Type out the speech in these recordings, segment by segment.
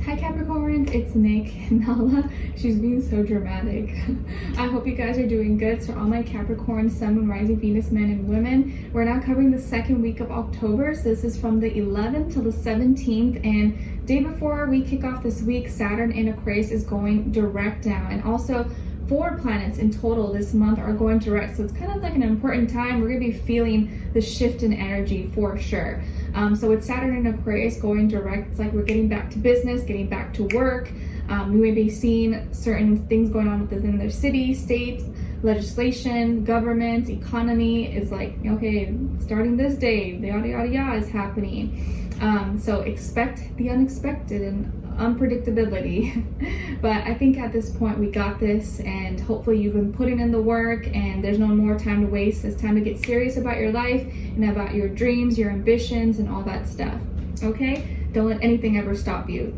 Hi Capricorns, it's Nick. Nala, she's being so dramatic. I hope you guys are doing good. So all my Capricorn, Sun, Moon, Rising, Venus, men and women, we're now covering the second week of October. So this is from the 11th till the 17th, and day before we kick off this week, Saturn in Aquarius is going direct now, and also 4 planets in total this month are going direct. So it's kind of like an important time. We're going to be feeling the shift in energy for sure. So with Saturn in Aquarius going direct, it's like we're getting back to business, getting back to work. We may be seeing certain things going on within their city, states, legislation, government, economy is like, okay, starting this day, the yada yada yada is happening. So expect the unexpected and unpredictability. But I think at this point we got this, and hopefully you've been putting in the work and there's no more time to waste. It's time to get serious about your life and about your dreams, your ambitions, and all that stuff. Okay? Don't let anything ever stop you.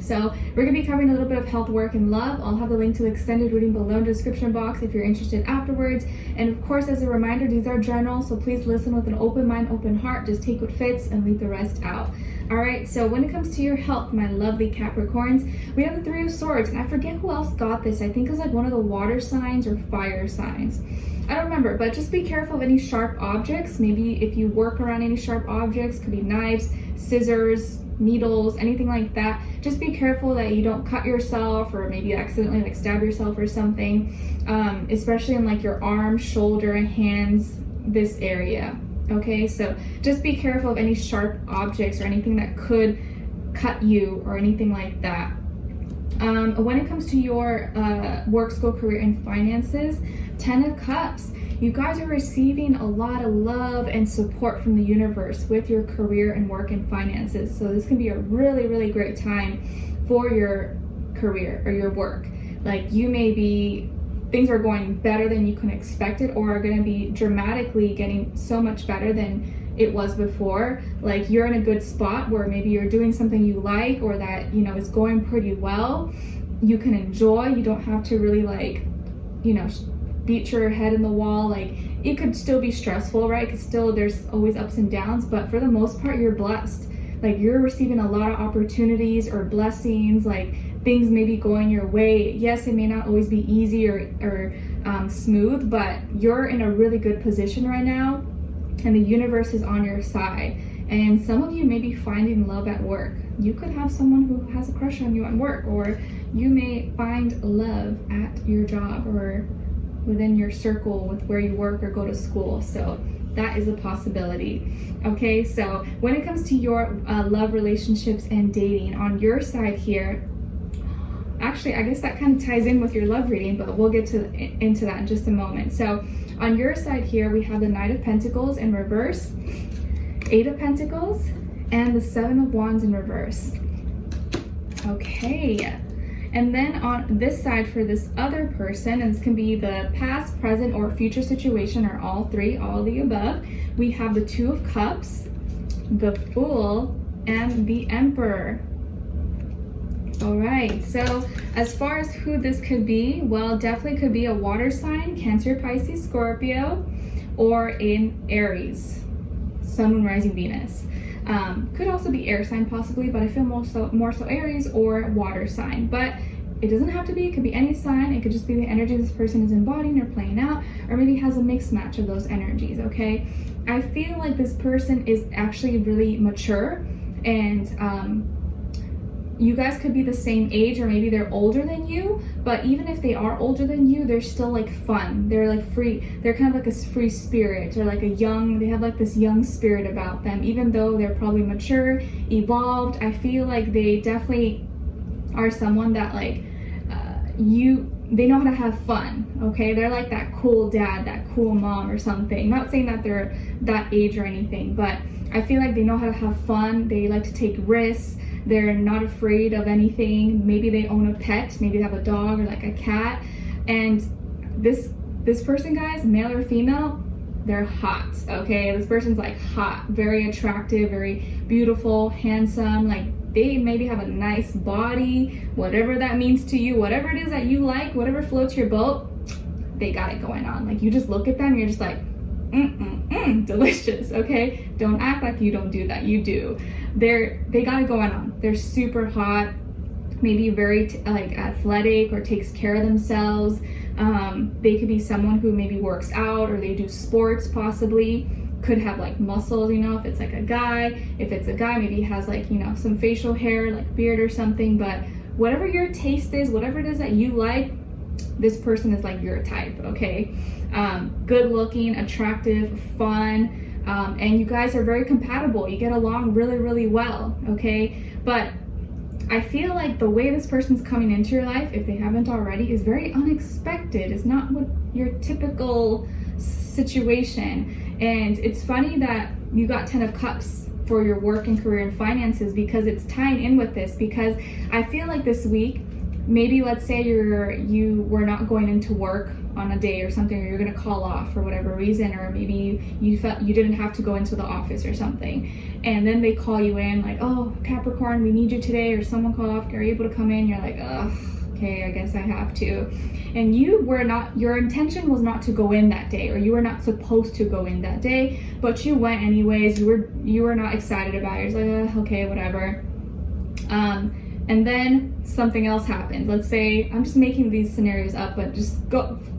So we're going to be covering a little bit of health, work, and love. I'll have the link to the extended reading below in the description box if you're interested afterwards. And of course, as a reminder, these are general, so please listen with an open mind, open heart. Just take what fits and leave the rest out. All right, so when it comes to your health, my lovely Capricorns, we have the Three of Swords, and I forget who else got this. I think it was like one of the water signs or fire signs. I don't remember, but just be careful of any sharp objects. Maybe if you work around any sharp objects, could be knives, scissors, needles, anything like that. Just be careful that you don't cut yourself or maybe accidentally like stab yourself or something, especially in like your arms, shoulder, hands, this area. Okay, so just be careful of any sharp objects or anything that could cut you or anything like that. When it comes to your work, school, career, and finances, 10 of Cups. You guys are receiving a lot of love and support from the universe with your career and work and finances. So this can be a really, really great time for your career or your work. Like you may be, things are going better than you can expect it, or are going to be dramatically getting so much better than it was before. Like you're in a good spot where maybe you're doing something you like, or that, you know, is going pretty well. You can enjoy, you don't have to really like, you know, beat your head in the wall. Like it could still be stressful, right? Because still there's always ups and downs, but for the most part you're blessed. Like you're receiving a lot of opportunities or blessings, like things may be going your way. Yes, it may not always be easy or smooth, but you're in a really good position right now, and the universe is on your side. And some of you may be finding love at work. You could have someone who has a crush on you at work, or you may find love at your job or within your circle with where you work or go to school. So that is a possibility. Okay, so when it comes to your love, relationships, and dating, on your side here, actually I guess that kind of ties in with your love reading, but we'll get into that in just a moment. So on your side here, we have the Knight of Pentacles in reverse, 8 of Pentacles, and the 7 of Wands in reverse. Okay. And then on this side for this other person, and this can be the past, present, or future situation, or all three, all the above, we have the 2 of Cups, the Fool, and the Emperor. All right, so as far as who this could be, well, definitely could be a water sign, Cancer, Pisces, Scorpio, or in Aries, Sun, Moon, Rising, Venus. Could also be air sign possibly, but I feel more so Aries or water sign. But it doesn't have to be, it could be any sign. It could just be the energy this person is embodying or playing out, or maybe has a mixed match of those energies. Okay, I feel like this person is actually really mature, and you guys could be the same age, or maybe they're older than you, but even if they are older than you, they're still like fun. They're like free. They're kind of like a free spirit, or like a young, they have like this young spirit about them. Even though they're probably mature, evolved, I feel like they definitely are someone that like, they know how to have fun. Okay, they're like that cool dad, that cool mom or something. Not saying that they're that age or anything, but I feel like they know how to have fun. They like to take risks. They're not afraid of anything. Maybe they own a pet. Maybe they have a dog or like a cat. And this person, guys, male or female, they're hot. Okay, this person's like hot, very attractive, very beautiful, handsome. Like they maybe have a nice body, whatever that means to you, whatever it is that you like, whatever floats your boat, they got it going on. Like you just look at them, you're just like, delicious, okay? Don't act like you don't do that. You do. They got it going on. They're super hot, maybe very like athletic or takes care of themselves. They could be someone who maybe works out or they do sports possibly. Could have like muscles, you know, if it's like a guy. If it's a guy, maybe he has like, you know, some facial hair, like beard or something. But whatever your taste is, whatever it is that you like, this person is like your type, okay? Good looking, attractive, fun, and you guys are very compatible. You get along really, really well, okay? But I feel like the way this person's coming into your life, if they haven't already, is very unexpected. It's not what your typical situation. And it's funny that you got 10 of Cups for your work and career and finances, because it's tying in with this. Because I feel like this week, maybe let's say you were not going into work on a day or something, or you're gonna call off for whatever reason, or maybe you felt you didn't have to go into the office or something, and then they call you in like, oh, Capricorn, we need you today, or someone called off, are you able to come in? You're like, ugh, okay, I guess I have to. And your intention was not to go in that day, or you were not supposed to go in that day, but you went anyways. You were not excited about it. You're like, okay, whatever. And then something else happens. Let's say, I'm just making these scenarios up, but just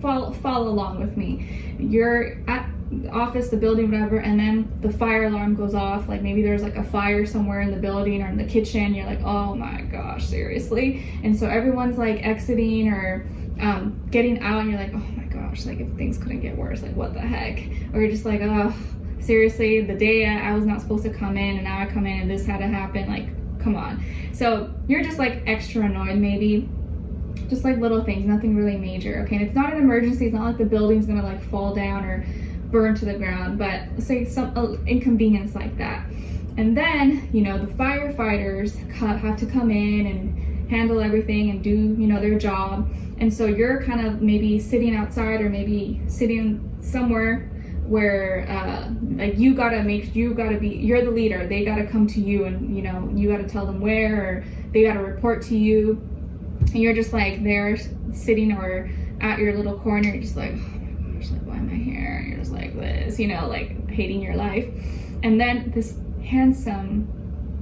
follow along with me. You're at the office, the building, whatever, and then the fire alarm goes off. Like maybe there's like a fire somewhere in the building or in the kitchen. You're like, oh my gosh, seriously? And so everyone's like exiting or getting out, and you're like, oh my gosh, like if things couldn't get worse, like what the heck? Or you're just like, oh, seriously, the day I was not supposed to come in, and now I come in and this had to happen, like, come on. So you're just like extra annoyed, maybe just like little things, nothing really major, okay? And it's not an emergency. It's not like the building's gonna like fall down or burn to the ground, but say some inconvenience like that. And then, you know, the firefighters have to come in and handle everything and do, you know, their job. And so you're kind of maybe sitting outside, or maybe sitting somewhere where like you're the leader. They gotta come to you, and you know, you gotta tell them where, or they gotta report to you, and you're just like there sitting or at your little corner. You're just like, oh my gosh, like why am I here? And you're just like this, you know, like hating your life. And then this handsome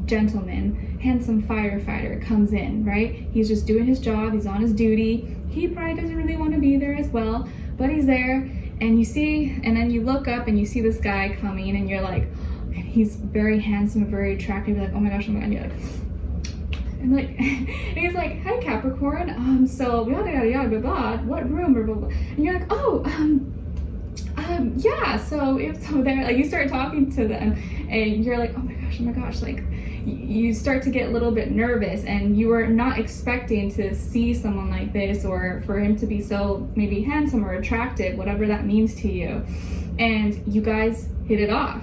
gentleman, handsome firefighter comes in, right? He's just doing his job, he's on his duty. He probably doesn't really want to be there as well, but he's there. And you see, and then you look up and you see this guy coming, and you're like, he's very handsome, very attractive. You're like, oh my gosh, and you're like, and he's like, hi Capricorn, so yada yada yada blah blah, what room, blah blah blah. And you're like, oh, yeah, so it's over there. Like you start talking to them, and you're like, oh my gosh, like you start to get a little bit nervous, and you were not expecting to see someone like this, or for him to be so maybe handsome or attractive, whatever that means to you. And you guys hit it off.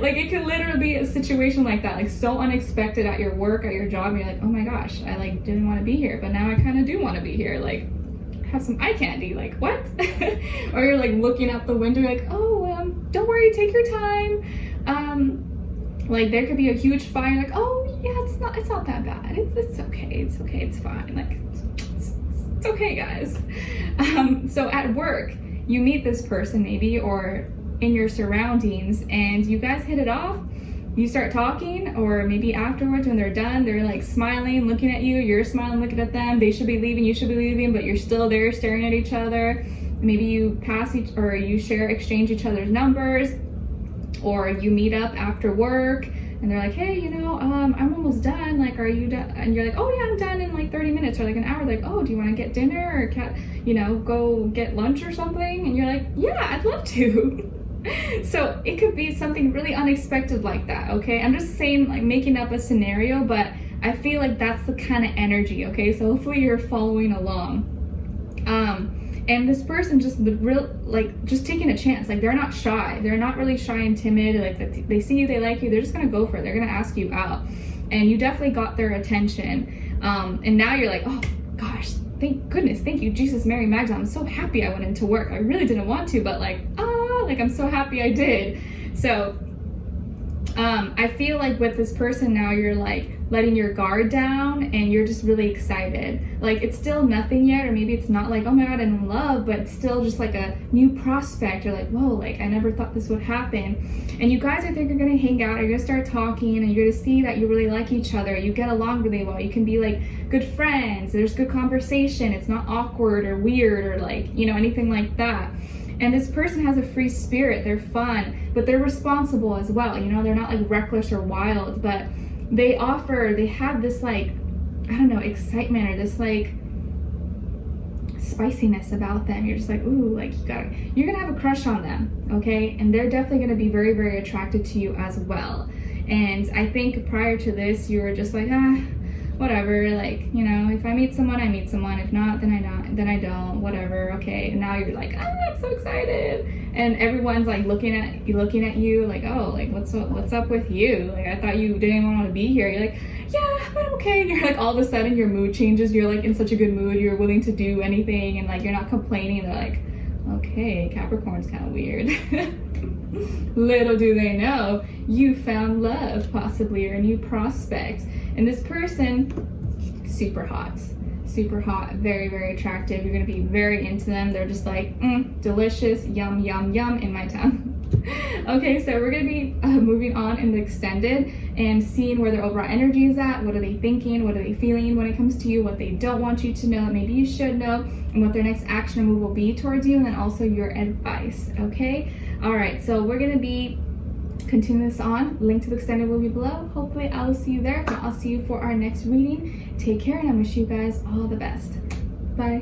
Like it could literally be a situation like that, like so unexpected at your work, at your job, and you're like, oh my gosh, I like didn't want to be here, but now I kind of do want to be here. Like have some eye candy, like what? Or you're like looking out the window, like, oh, don't worry, take your time. Like there could be a huge fire, like, oh yeah, it's not that bad. It's okay, it's fine. Like it's okay, guys. So at work, you meet this person maybe, or in your surroundings, and you guys hit it off. You start talking, or maybe afterwards when they're done, they're like smiling, looking at you, you're smiling, looking at them. They should be leaving, you should be leaving, but you're still there staring at each other. Maybe you exchange each other's numbers, or you meet up after work and they're like, hey, you know, I'm almost done. Like, are you done? And you're like, oh yeah, I'm done in like 30 minutes or like an hour. Like, oh, do you want to get dinner or go get lunch or something? And you're like, yeah, I'd love to. So it could be something really unexpected like that, okay? I'm just saying, like, making up a scenario, but I feel like that's the kind of energy, okay? So hopefully you're following along. And this person just just taking a chance. Like they're not shy. They're not really shy and timid. Like they see you, they like you, they're just gonna go for it. They're gonna ask you out. And you definitely got their attention. And now you're like, oh gosh, thank goodness, thank you, Jesus, Mary, Magdalene. I'm so happy I went into work. I really didn't want to, but like I'm so happy I did. So I feel like with this person now, you're like letting your guard down and you're just really excited. Like it's still nothing yet, or maybe it's not like, oh my God, I'm in love, but it's still just like a new prospect. You're like, whoa, like I never thought this would happen. And you guys, I think, are gonna hang out, you're gonna start talking, and you're gonna see that you really like each other. You get along really well. You can be like good friends. There's good conversation. It's not awkward or weird or like, you know, anything like that. And this person has a free spirit. They're fun, but they're responsible as well. You know, they're not like reckless or wild, but they have this like, I don't know, excitement or this like spiciness about them. You're just like, ooh, like you're gonna have a crush on them, okay? And they're definitely gonna be very, very attracted to you as well. And I think prior to this, you were just like, whatever, like, you know, if I meet someone, I meet someone. If not, then I don't, whatever, okay. And now you're like, I'm so excited. And everyone's like looking at you like, oh, like what's up with you? Like I thought you didn't even want to be here. You're like, yeah, but I'm okay. You're like, all of a sudden your mood changes. You're like in such a good mood. You're willing to do anything, and like you're not complaining. They're like, okay, Capricorn's kind of weird. Little do they know, you found love, possibly, or a new prospect. And this person, super hot, very, very attractive. You're gonna be very into them. They're just like, delicious, yum, yum, yum in my tongue. Okay, so we're gonna be moving on in the extended and seeing where their overall energy is at. What are they thinking? What are they feeling when it comes to you? What they don't want you to know, maybe you should know, and what their next action or move will be towards you, and then also your advice, okay? All right, so we're gonna be continue this on. Link to the extended will be below. Hopefully I will see you there. I'll see you for our next reading. Take care, and I wish you guys all the best. Bye.